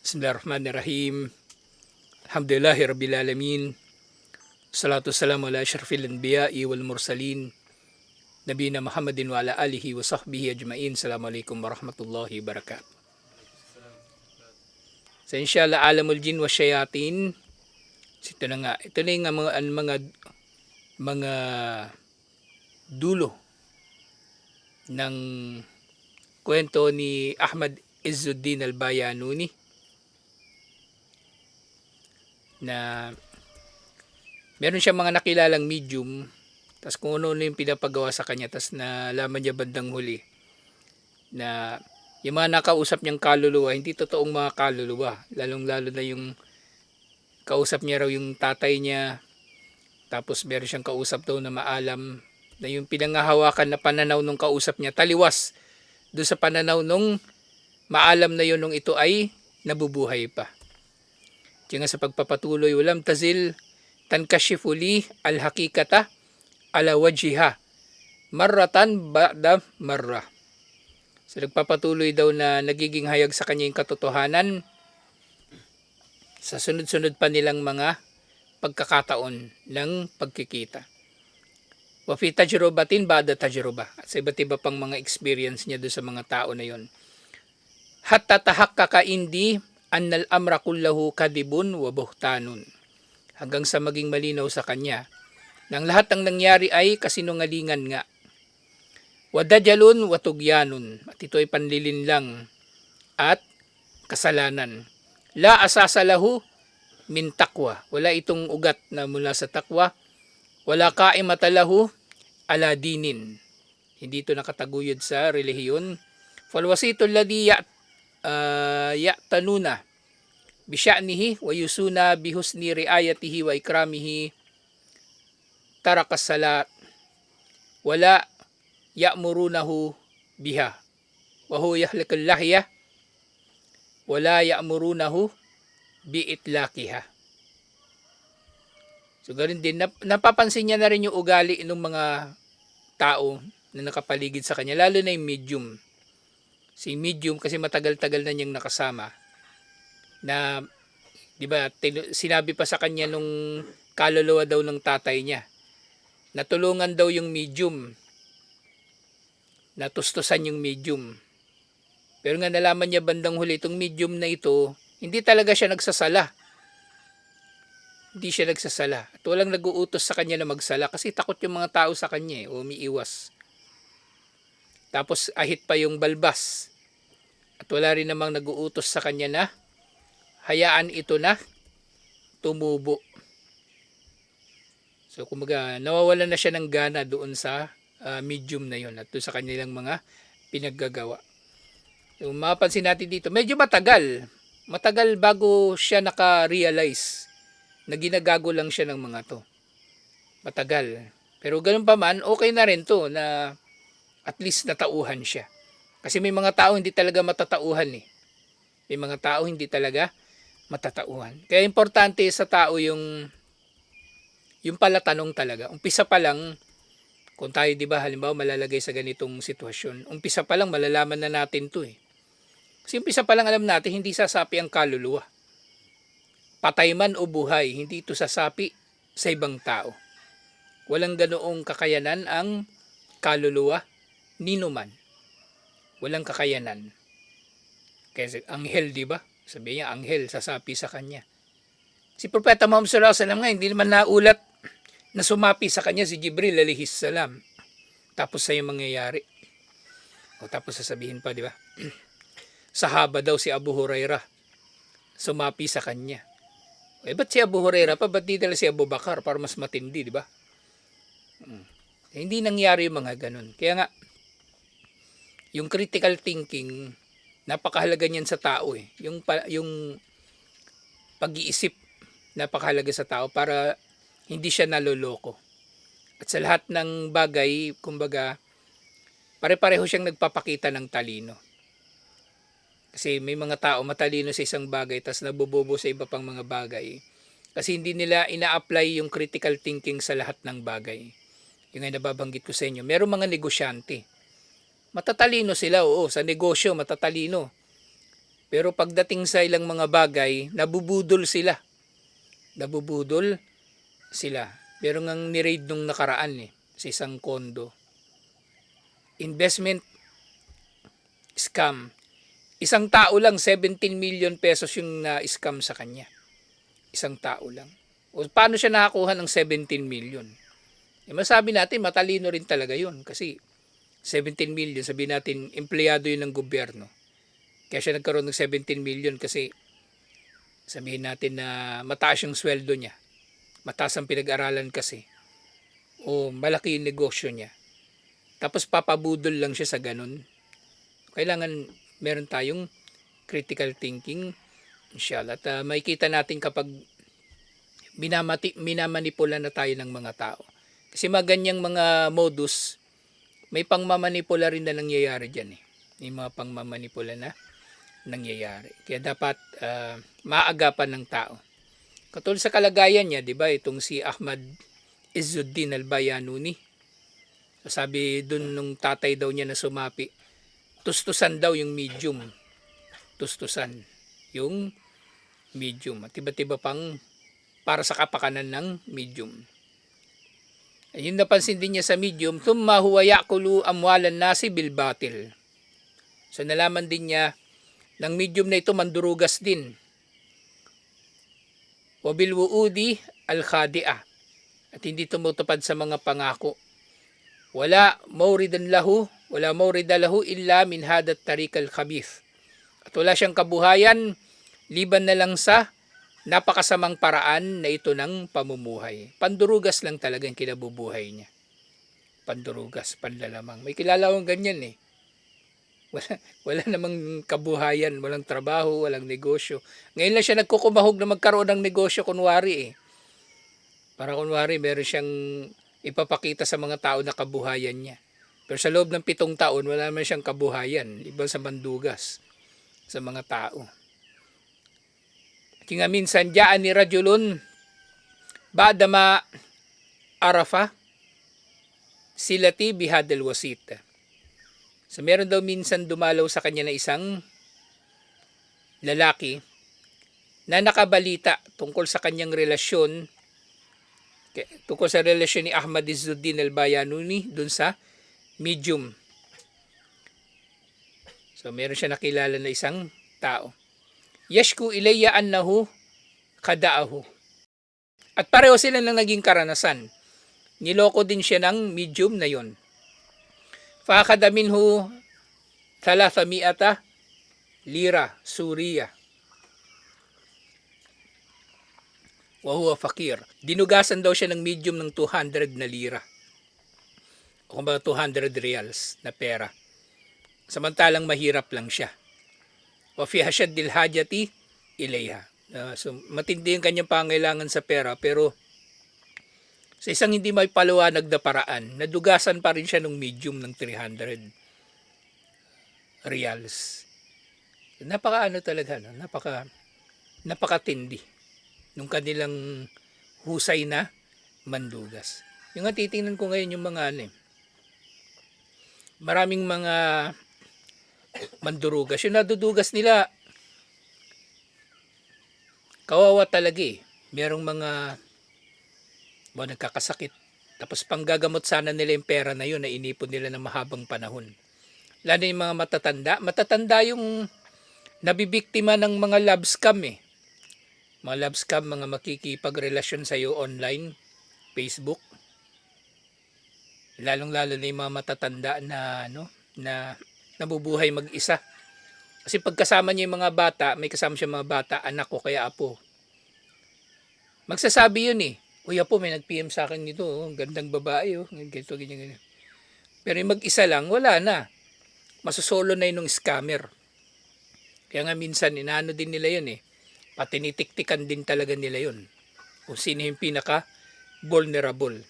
Bismillahirrahmanirrahim. Alhamdulillahi Rabbil Alamin. Salatu salamu ala asyrafil anbiya'i wal mursalin. Nabiyina Muhammadin wa ala alihi wa sahbihi ajma'in. Assalamualaikum warahmatullahi wabarakatuh. So inshallah alamul jin wa syayatin. Ito na nga. Ito na yung mga dulo ng kwento ni Ahmad Izzuddin al-Bayanuni na meron siyang mga nakilalang medium, tas kung ano yung pinapagawa sa kanya, tas nalaman niya bandang huli na yung mga nakausap niyang kaluluwa hindi totoong mga kaluluwa, lalong lalo na yung kausap niya raw yung tatay niya, tapos meron siyang kausap daw na maalam na yung pinangahawakan na pananaw nung kausap niya taliwas doon sa pananaw nung maalam na yun nung ito ay nabubuhay pa. Kaya nga sa pagpapatuloy, walam tazil tankashifu li al-hakikata ala wajhiha marratan ba'da marra. So nagpapatuloy daw na nagiging hayag sa kanya yung katotohanan sa sunod-sunod pa nilang mga pagkakataon ng pagkikita. Wa fi tajrubatin ba'da tajruba. At sa iba't iba pang mga experience niya doon sa mga tao na yon. Hatta tahakkaka indi annal amra kullahu kadibun wa buhtanun. Hanggang sa maging malinaw sa kanya nang lahat ng nangyari ay kasinungalingan nga. Wa dajalun wa tugyanun. At ito ay panlilinlang at kasalanan. La asasa lahu min taqwa. Wala itong ugat na mula sa takwa. Wala kaimata lahu ala dinin. Hindi ito nakataguyod sa relihiyon. Falwasitul ladhi ya'tanuna bisya'nihi wa yusuna bihusni riayatihi wa ikramihi tarakas salat wala ya'murunahu biha wa huwa yahlikul lahya wala ya'murunahu biitlaqiha. So ganun din, napapansin niya na rin yung ugali ng mga tao na nakapaligid sa kanya, lalo na yung medium. Si medium kasi matagal-tagal na niyang nakasama na, di ba, sinabi pa sa kanya nung kaluluwa daw ng tatay niya, natulungan daw yung medium, natustusan yung medium. Pero nga nalaman niya bandang huli, itong medium na ito, hindi talaga siya nagsasala. Hindi siya nagsasala. At walang nag-uutos sa kanya na magsala kasi takot yung mga tao sa kanya o umiiwas. Tapos ahit pa yung balbas. At wala rin namang nag-uutos sa kanya na hayaan ito na tumubo. So kumbaga nawawalan na siya ng gana doon sa medium na yon at doon sa kanilang mga pinaggagawa. So mapapansin natin dito, medyo matagal. Matagal bago siya naka-realize na ginagago lang siya ng mga to. Matagal. Pero ganun pa man, okay na rin to na at least natauhan siya. Kasi may mga tao hindi talaga matatauhan eh. May mga tao hindi talaga matatauhan. Kaya importante sa tao yung palatanong talaga. Umpisa pa lang, kung tayo 'di ba halimbawa malalagay sa ganitong sitwasyon, umpisa pa lang malalaman na natin 'to eh. Kasi umpisa pa lang alam natin hindi sasapi ang kaluluwa. Patay man o buhay, hindi ito sasapi sa ibang tao. Walang ganoong kakayanan ang kaluluwa nino man. Walang kakayanan. Kasi anghel, di ba? Sabi niya, anghel, sasapi sa kanya. Si Propeta Muhammad sallallahu alaihi wasallam nga, hindi naman naulat na sumapi sa kanya si Jibril alayhis salam. Tapos sa'yo mangyayari. O tapos sasabihin pa, di ba? Sahaba daw si Abu Hurairah, sumapi sa kanya. Eh, ba't si Abu Hurairah pa? Ba't di dala si Abu Bakar para mas matindi, di ba? Hindi nangyari yung mga ganun. Kaya nga, yung critical thinking, napakahalaga niyan sa tao eh. Yung pag-iisip, napakahalaga sa tao para hindi siya naloloko. At sa lahat ng bagay, kumbaga, pare-pareho siyang nagpapakita ng talino. Kasi may mga tao matalino sa isang bagay, tas nabobobo sa iba pang mga bagay. Kasi hindi nila ina-apply yung critical thinking sa lahat ng bagay. Yung ay nababanggit ko sa inyo. Merong mga negosyante. Matatalino sila, oo, sa negosyo matatalino. Pero pagdating sa ilang mga bagay, nabubudol sila. Nabubudol sila. Pero ngang ni-raid nung nakaraan sa isang kondo. Investment scam. Isang tao lang, 17 million pesos yung na-scam sa kanya. Isang tao lang. O paano siya nakakuha ng 17 million? Masabi natin, matalino rin talaga yun. Kasi 17 million, sabihin natin, empleyado yun ng gobyerno. Kaya siya nagkaroon ng 17 million kasi sabihin natin na mataas yung sweldo niya. Mataas ang pinag-aralan kasi. O malaki yung negosyo niya. Tapos papabudol lang siya sa ganun. Kailangan meron tayong critical thinking, inshallah. At makikita natin kapag minamanipula na tayo ng mga tao. Kasi maganyang mga modus, may pangmamanipula rin na nangyayari dyan. May mga pangmamanipula na nangyayari. Kaya dapat maagapan ng tao. Katulad sa kalagayan niya, di ba? Itong si Ahmad Izzuddin Al-Bayanuni. Sabi dun nung tatay daw niya na sumapi, tustusan daw yung medium. Tustusan yung medium. At iba-iba pang para sa kapakanan ng medium. Ayun, napansin din niya sa medium, thumma huwa ya'kulu amwalan nasi bil batil. So nalaman din niya ng medium na ito mandurugas din. Wa bil wuudi al khadi'ah. At hindi tumutupad sa mga pangako. Wala mawridan lahu illa min hadat tariqal khabith. At wala siyang kabuhayan liban na lang sa napakasamang paraan na ito ng pamumuhay. Pandurugas lang talaga yung kinabubuhay niya. Pandurugas, panlalamang. May kilala akong ganyan Wala namang kabuhayan, walang trabaho, walang negosyo. Ngayon lang siya nagkukumahog na magkaroon ng negosyo kunwari Para kunwari meron siyang ipapakita sa mga tao na kabuhayan niya. Pero sa loob ng 7 taon, wala naman siyang kabuhayan. Iba sa mandugas sa mga tao. Kaya minsan, diyaan ni Rajulun, ba'dama arafa, silati bihadal wasit. So meron daw minsan dumalaw sa kanya na isang lalaki na nakabalita tungkol sa kanyang relasyon, tungkol sa relasyon ni Ahmad Izzuddin Al-Bayanuni dun sa medium. So meron siya nakilala na isang tao. Yashku ilayya annahu kadaahu. At pareho sila ng naging karanasan. Niloko din siya ng medium na yon. Fakada minhu 300 lira Suriya. Wa huwa fakir. Dinugasan daw siya ng medium ng 200 na lira. O kumbaga 200 reals na pera. Samantalang mahirap lang siya. Wa fi hashaddil hajati ilayha. So matindi yung kanyang pangailangan sa pera, pero sa isang hindi may paliwanag na paraan, nadugasan pa rin siya ng medium ng 300 reals. Talaga, napakatindi nung kanilang husay na mandugas. Yung nga titingnan ko ngayon yung mga maraming mga mandurugas. Yung nadudugas nila, kawawa talaga Merong mga nagkakasakit. Tapos panggagamot sana nila yung pera na yun na inipon nila ng mahabang panahon. Lalo yung mga matatanda. Matatanda yung nabibiktima ng mga love scam Mga love scam, mga makikipagrelasyon sa iyo online, Facebook. Lalong-lalo na yung mga matatanda na na nabubuhay mag-isa. Kasi pagkasama niya yung mga bata, may kasama siya mga bata, anak ko kaya apo. Magsasabi yun Uy apo, may nag-PM sa akin nito, gandang babae, ganito, ganyan. Pero yung mag-isa lang, wala na. Masusolo na yun ng scammer. Kaya nga minsan, inaano din nila yun Patinitiktikan din talaga nila yun. Kung sino yung pinaka-vulnerable.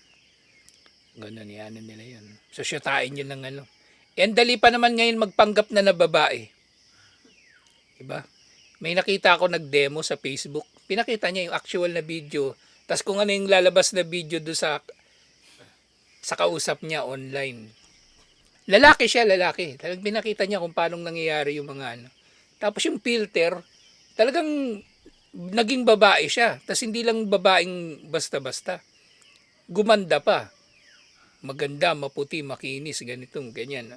Ganun, ianan nila yun. So, syutain yun ng ang dali pa naman ngayon magpanggap na babae. Diba? May nakita ako nag-demo sa Facebook. Pinakita niya yung actual na video. Tapos kung ano yung lalabas na video doon sa kausap niya online. Lalaki siya. Talagang pinakita niya kung paano nangyayari yung mga Tapos yung filter, talagang naging babae siya. Tapos hindi lang babaeng basta-basta. Gumanda pa. Maganda, maputi, makinis, ganitong, ganyan.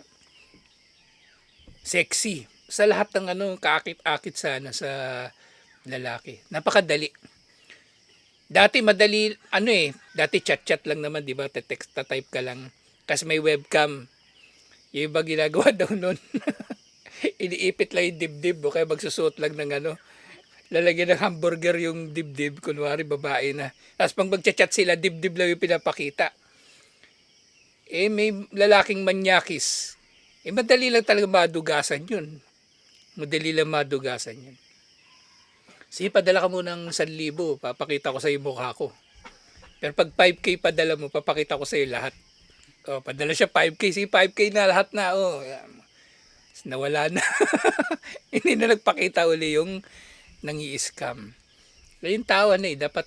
Sexy. Sa lahat ng kaakit-akit sana sa lalaki. Napakadali. Dati madali, dati chat-chat lang naman, di ba? Text, type ka lang. Kasi may webcam. Yung iba ginagawa daw nun. Iniipit lang yung dibdib o kaya magsusuot lang ng lalagyan ng hamburger yung dibdib, kunwari babae na. Tapos pag magchat-chat sila, dibdib lang yung pinapakita. May lalaking manyakis. Madali lang talaga madugasan yun. Madali lang madugasan yun. Sige, padala ka muna ng 1,000, papakita ko sa iyo mukha ko. Pero pag 5K padala mo, papakita ko sa iyo lahat. Padala siya 5K, sige 5K na lahat na. Nawala na. Hindi na nagpakita uli yung nangi-scam. Yung tao dapat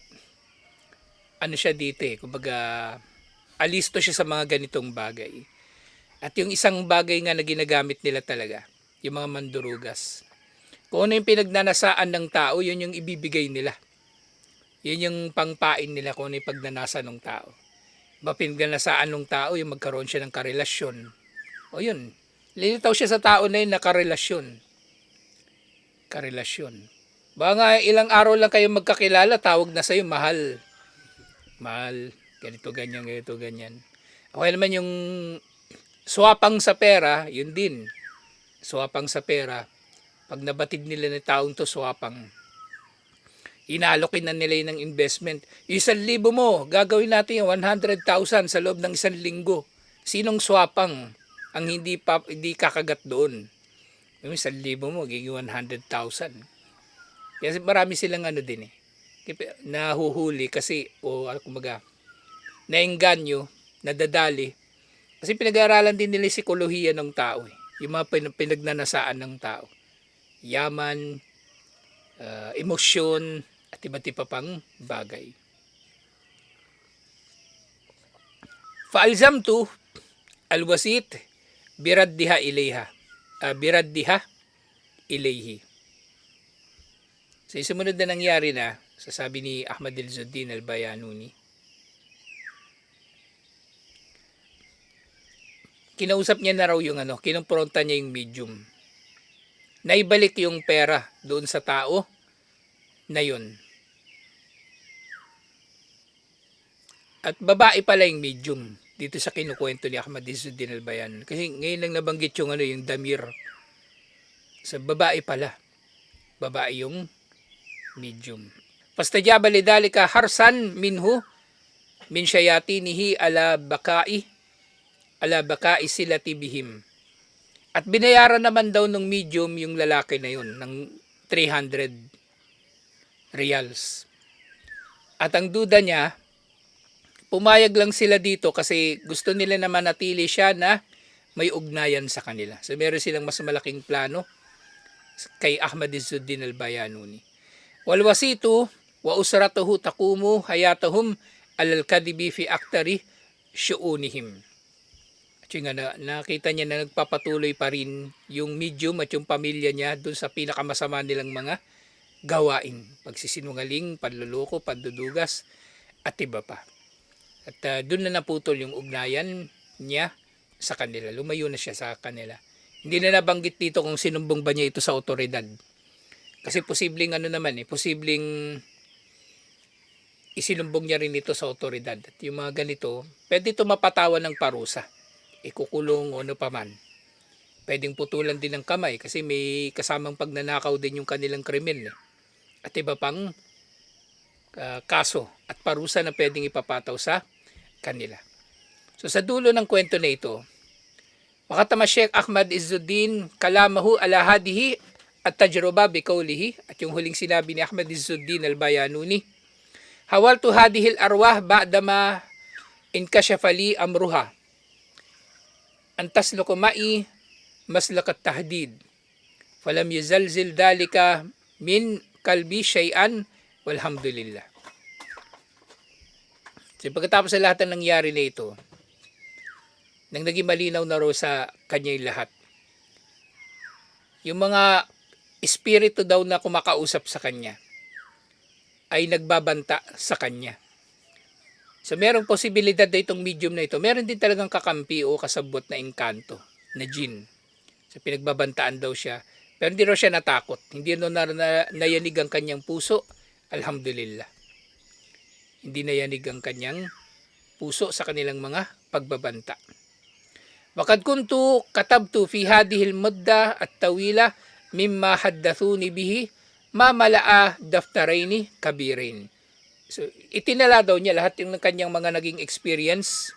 siya dito kumbaga alisto siya sa mga ganitong bagay. At yung isang bagay nga na ginagamit nila talaga, yung mga mandurugas. Kung ano yung pinagnanasaan ng tao, yun yung ibibigay nila. Yun yung pangpain nila kung ano yung pagnanasa ng tao. Pinagnanasaan ng tao, yung magkaroon siya ng karelasyon. O yun, linitaw siya sa tao na yun na karelasyon. Karelasyon. Baka nga ilang araw lang kayo magkakilala, tawag na sa'yo, mahal. Mahal, ganito, ganyan, ganito, ganyan. Okay naman yung swapang sa pera, yun din. Swapang sa pera. Pag nabatid nila ng taong to, swapang. Inalokin na nila yun ng investment. 1,000 mo, gagawin natin yung 100,000 sa loob ng 1 linggo. Sinong swapang ang hindi kakagat doon? Yung 1,000 mo, giging 100,000. Kasi marami silang din nahuhuli kasi, kumbaga, naengganyo, nadadali. Kasi pinag-aaralan din nila yung psikolohiya ng tao. Yung mga pinagnanasaan ng tao. Yaman, emosyon, at iba't iba pang bagay. Faalzamtu alwasit biraddiha ilayha. Biraddiha ilayhi. Sa sumunod na nangyari na, sasabi ni Ahmad Izzuddin al-Bayanuni, kinausap niya na raw yung kinumpronta niya yung medium. Naibalik yung pera doon sa tao na yun. At babae pala yung medium dito sa kinukwento ni Ahmad Izzuddin al-Bayan. Kasi ngayon lang nabanggit yung yung damir. Sa babae pala. Babae yung medium. Fastajaba lidhalika harsan minhu min syayatinihi ala bakai silati bihim. At binayaran naman daw ng medium yung lalaki na yun ng 300 reals. At ang duda niya, pumayag lang sila dito kasi gusto nila na manatili siya na may ugnayan sa kanila. So meron silang mas malaking plano kay Ahmad Izzuddin al-Bayanuni. Walwasitu wa usratuhu taqumu hayatahum alal kadibi fi aktari syu'unihim. At yung nakita niya na nagpapatuloy pa rin yung medium at yung pamilya niya dun sa pinakamasama nilang mga gawain. Pagsisinungaling, panluloko, pandudugas, at iba pa. At dun na naputol yung ugnayan niya sa kanila. Lumayo na siya sa kanila. Hindi na nabanggit dito kung sinumbong ba niya ito sa otoridad. Kasi posibleng posibleng isinumbong niya rin ito sa otoridad. At yung mga ganito, pwede ito mapatawan ng parusa. Ikukulong o ano paman. Pwedeng putulan din ng kamay kasi may kasamang pagnanakaw din yung kanilang krimen. At iba pang kaso at parusa na pwedeng ipapataw sa kanila. So sa dulo ng kwento na ito, wakatama Sheikh Ahmad Izzuddin kalamahu ala hadihi at tajruba biqawlihi, at yung huling sinabi ni Ahmad Izzuddin al-Bayanuni, hawaltu hadihil arwah ba'dama inkashafa li amruha antas lukumai maslakat tahdid falam yazalzil dalika min kalbi syai'an walhamdulillah. So pagkatapos sa lahat ng nangyari na ito, nang naging malinaw na raw sa kanya yung lahat, yung mga espiritu daw na kumakausap sa kanya ay nagbabanta sa kanya. So merong posibilidad na itong medium na ito, meron din talagang kakampi o kasabot na engkanto, na jinn. So pinagbabantaan daw siya, pero hindi raw siya natakot. Hindi nayanig ang kanyang puso, alhamdulillah. Hindi nayanig ang kanyang puso sa kanilang mga pagbabanta. Wakad kuntu katabtu fi hadihil mudda at tawila mimma haddathuni bihi ma malaa daftaraini kabirin. So itinala daw niya lahat ng kanyang mga naging experience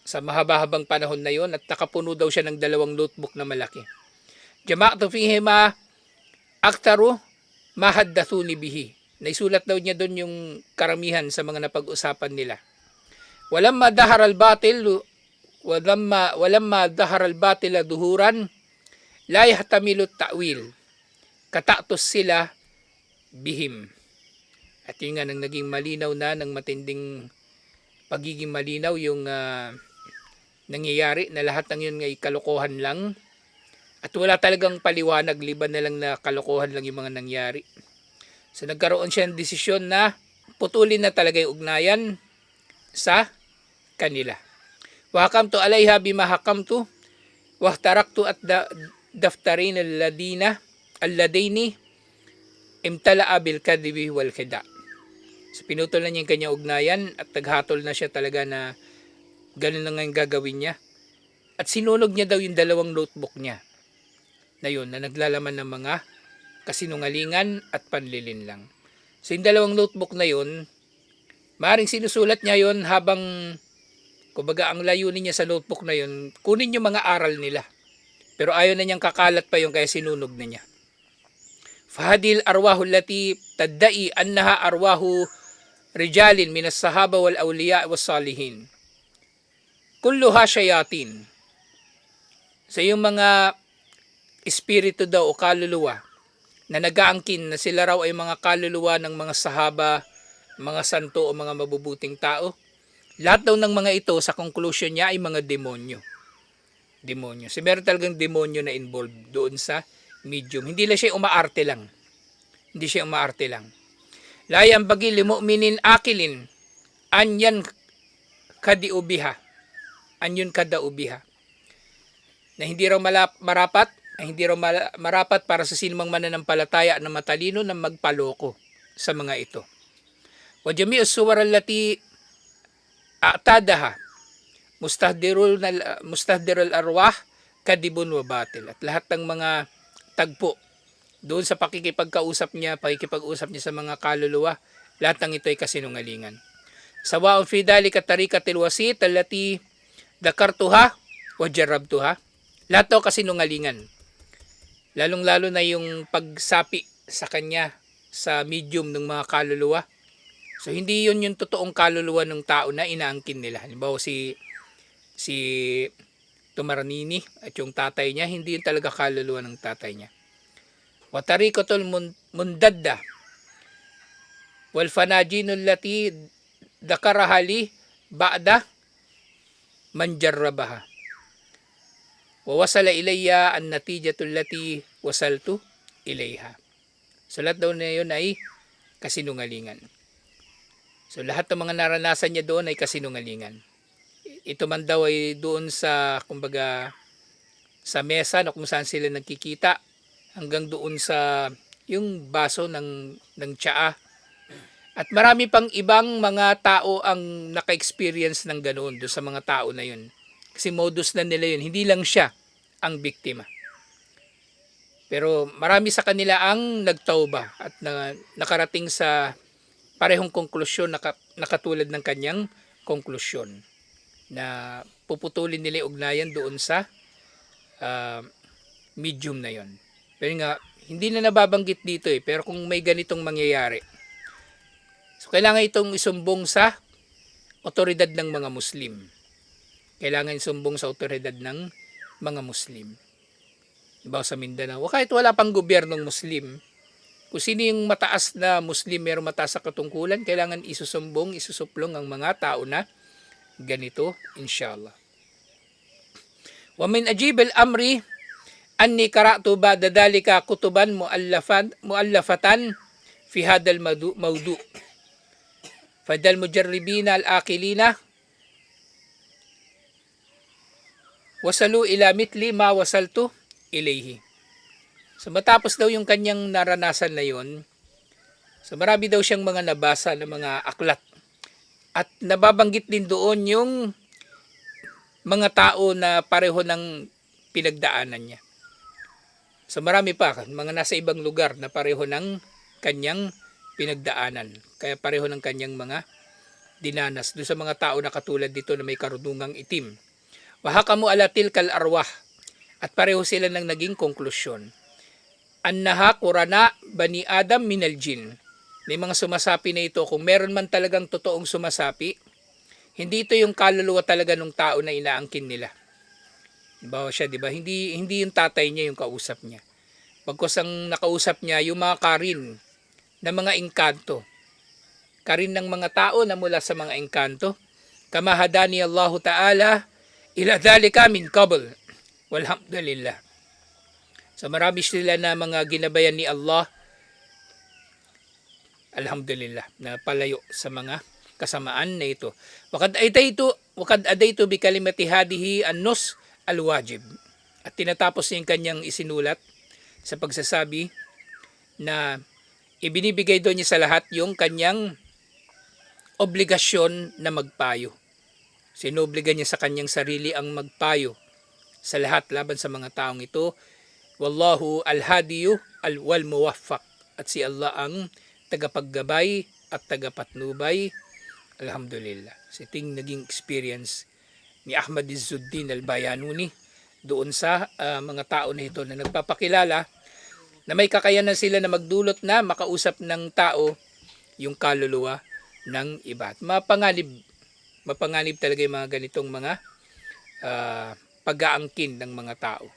sa mahaba-habang panahon na yon, at nakapuno daw siya ng 2 notebook na malaki. Jama'tu fihi ma aktaru ma haddathuni bihi. Naisulat daw niya doon yung karamihan sa mga napag-usapan nila. Walamma dahar al-batil walamma dahar al-batil duhuran la yahtamilu ta'wil. Katatos sila bihim. At yun nga, nang naging malinaw na, ng matinding pagiging malinaw yung nangyayari, na lahat ng yun ay kalokohan lang. At wala talagang paliwanag, liban na lang na kalokohan lang yung mga nangyari. So nagkaroon siya ng desisyon na putulin na talaga yung ugnayan sa kanila. Wahakamtu alayha bima hakamtu wahtaraktu at daftarin alladaini imtala'a bil kadhibi wal khida. So pinutol na niya yung kanyang ugnayan at naghatol na siya talaga na ganun na nga yung gagawin niya. At sinunog niya daw yung 2 notebook niya na yun, na naglalaman ng mga kasinungalingan at panlilin lang. So yung 2 notebook na yun, maaaring sinusulat niya yun habang, kumbaga ang layunin niya sa notebook na yun, kunin yung mga aral nila. Pero ayaw na niyang kakalat pa yun, kaya sinunog na niya. Fahadil arwahu allati tadda'i annaha arwahu rijalin minas sahaba wal awliya was salihin. Kulluha shayatin. So yung mga espiritu daw o kaluluwa na nag-aangkin na sila raw ay mga kaluluwa ng mga sahaba, mga santo o mga mabubuting tao, lahat daw ng mga ito sa conclusion niya ay mga demonyo. Demonyo. So meron talagang demonyo na involved doon sa medium. Hindi lang siya umaarte lang. Hindi siya umaarte lang. La yanbaghi lil mu'minin akilin anyan kadiubiha. Anyon kadaubiha. Na hindi raw marapat para sa sinumang mananampalataya na matalino na magpaloko sa mga ito. Wa jami'us suwar allati a'tadaha mustahdirul arwah kadibun wa batil. At lahat ng mga tagpo doon sa pakikipag-usap niya sa mga kaluluwa, lahat ng ito ay kasinungalingan. Sawa'un fi dhalika tariqatil wasit allati dakartuha wa jarrabtuha. Lahat daw kasinungalingan. Lalong-lalo na yung pagsapi sa kanya sa medium ng mga kaluluwa. So hindi yun yung totoong kaluluwa ng tao na inaangkin nila. Halimbawa si Tumaranini at yung tatay niya, hindi yun talaga kaluluwa ng tatay niya. Wa tariqatul mundadda wal fanajinul lati dakarahali ba'da manjarrabaha. Wa wasala ilayya an natijatul lati wasaltu ilayha. So lahat daw na yun ay kasinungalingan. So lahat ng mga naranasan niya doon ay kasinungalingan. Ito man daw ay doon sa, kumbaga, sa mesa na kung saan sila nagkikita, hanggang doon sa yung baso ng tsaa. At marami pang ibang mga tao ang naka-experience ng ganoon doon sa mga tao na yun. Kasi modus na nila yun, hindi lang siya ang biktima. Pero marami sa kanila ang nagtauba at nakarating sa parehong konklusyon na katulad ng kanyang konklusyon, na puputulin nila yung ugnayan doon sa medium na yon. Pero nga, hindi na nababanggit dito pero kung may ganitong mangyayari, so kailangan itong isumbong sa otoridad ng mga Muslim. Kailangan isumbong sa otoridad ng mga Muslim. Diba sa Mindanao, kahit wala pang gobyernong Muslim, kung sino yung mataas na Muslim, mayroong mataas sa katungkulan, kailangan isusuplong ang mga tao na ganito, inshallah. Wa min ajib al-amri anni qara'tu ba'da dhalika kutuban muallafatan fi hadal mawdu fadal mujarribina al-akilina wasalu ila mitli ma wasaltu ilayhi. So matapos daw yung kanyang naranasan na yon, so marami daw siyang mga nabasa na mga aklat. At nababanggit din doon yung mga tao na pareho ng pinagdaanan niya. So marami pa, mga nasa ibang lugar na pareho ng kanyang pinagdaanan. Kaya pareho ng kanyang mga dinanas. Doon sa mga tao na katulad dito na may karunungang itim. Wahakamu ala tilkal arwah. At pareho sila ng naging konklusyon. Annaha qurana bani Adam minal jin. May mga sumasapi na ito. Kung meron man talagang totoong sumasapi, hindi ito yung kaluluwa talaga ng tao na inaangkin nila. Diba siya, diba? Hindi yung tatay niya yung kausap niya. Pagkos ang nakausap niya, yung mga karin na mga engkanto. Karin ng mga tao na mula sa mga engkanto. Kama hadani Allahu Ta'ala ila dhalika min qabl. Walhamdulillah. So marami sila na mga ginabayan ni Allah. Alhamdulillah. Na palayo sa mga kasamaan na ito. Wakad adaytu bi kalimati hadihi an-nus al-wajib. At tinatapos niya yung kanyang isinulat sa pagsasabi na ibinibigay doon niya sa lahat yung kanyang obligasyon na magpayo. Sinobligan niya sa kanyang sarili ang magpayo sa lahat laban sa mga taong ito. Wallahu al-hadiyu wal muwaffaq. At si Allah ang tagapaggabay at tagapatnubay. Alhamdulillah. So ito yung naging experience ni Ahmad Izzuddin al-Bayanuni doon sa mga tao na ito na nagpapakilala na may kakayanan sila na magdulot na makausap ng tao yung kaluluwa ng iba. At mapanganib talaga yung mga ganitong mga pag-aangkin ng mga tao.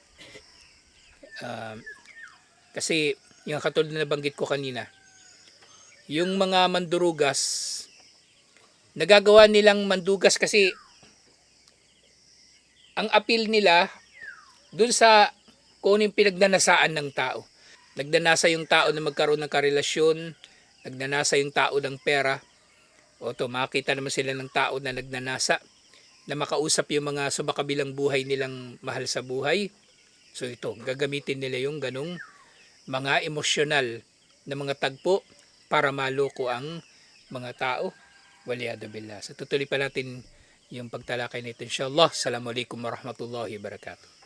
Kasi yung katulad na nabanggit ko kanina, yung mga mandurugas, nagagawa nilang mandugas kasi ang appeal nila dun sa kung yung pinagnanasaan ng tao. Nagdanasa yung tao na magkaroon ng karelasyon, nagnanasa yung tao ng pera, o to makita naman sila ng tao na nagnanasa, na makausap yung mga sumakabilang buhay nilang mahal sa buhay. So ito, gagamitin nila yung ganong mga emosyonal na mga tagpo para maloko ang mga tao. Waliyadu billah. So tutuloy pa natin yung pagtalakay nito inshallah. Assalamualaikum warahmatullahi wabarakatuh.